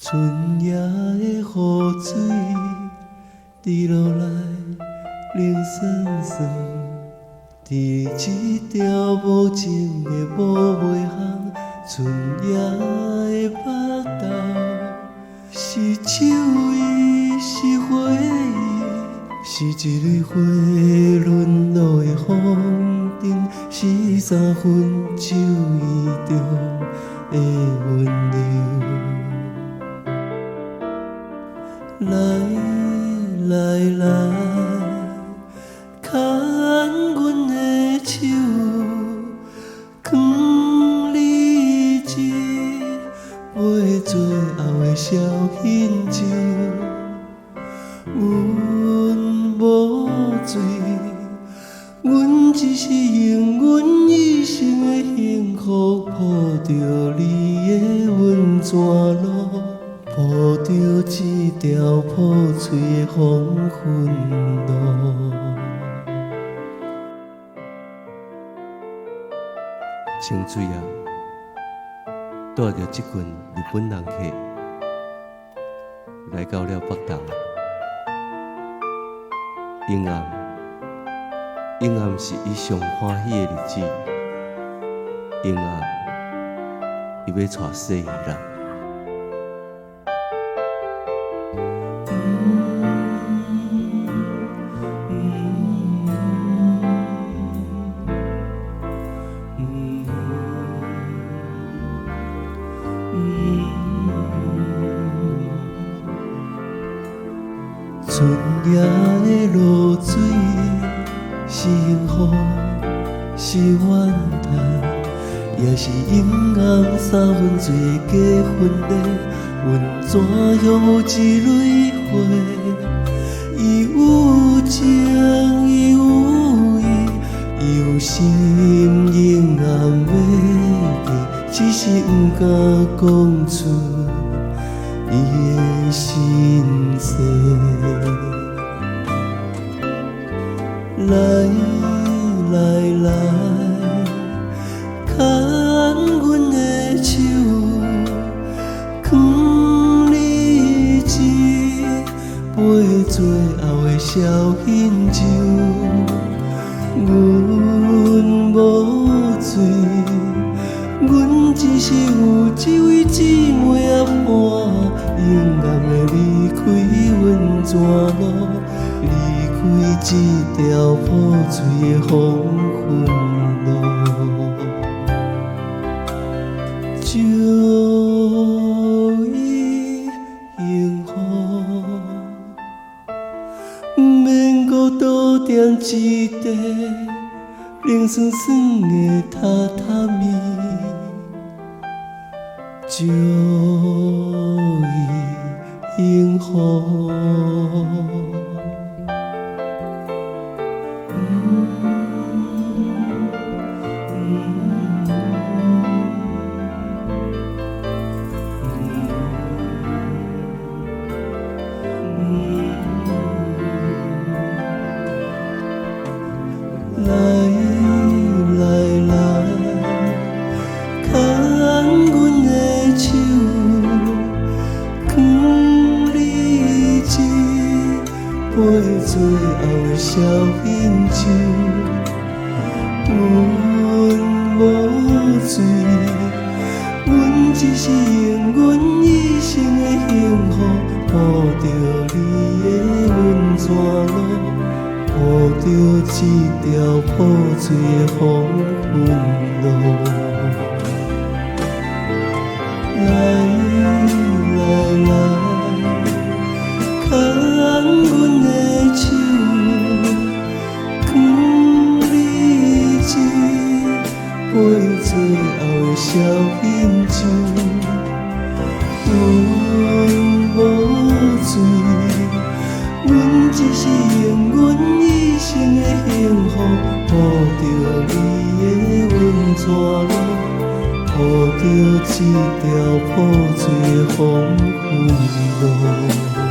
春夜的雨水滴落来，冷酸酸。伫这条无情的无尾巷，春夜的北斗，是秋意，是花意，是一蕊花沦落的风尘，是三分酒意中的温柔。来来来，牵阮的手，藏你一陪做后的小欣酒。阮无罪，阮只是用阮一生的幸福铺着你的温泉路。铺着一条破碎的黄昏路。清水啊，带着这群日本人客来到了北投。阴暗是伊上欢喜的日子。阴暗，伊要带细鱼人。春夜的露水是幸福，是怨叹，也是阴暗三分醉的假婚礼。阮怎样一蕊花？伊有情，伊有意，伊有心阴暗要记，只是不敢讲出伊的心事。来来来，牵阮的手，藏你一杯最后的小欣酒。阮无罪，阮只是有一位姊妹仔伴，勇敢的离开温泉路，离开这条破碎的黄昏路。祝伊幸福，免孤独踮一地冷酸酸的榻榻米。祝伊幸福。来来来，牵阮的手，藏你一杯最后的小欣酒。阮无罪，阮只是用阮一生的幸福铺着你的温泉路。铺着一条破碎的黄昏路。来来来，牵阮的手，藏你一杯最后的小欣酒。阮无罪，阮只是用阮一生的幸福铺着你的温泉路，铺着一条破碎的黄昏路。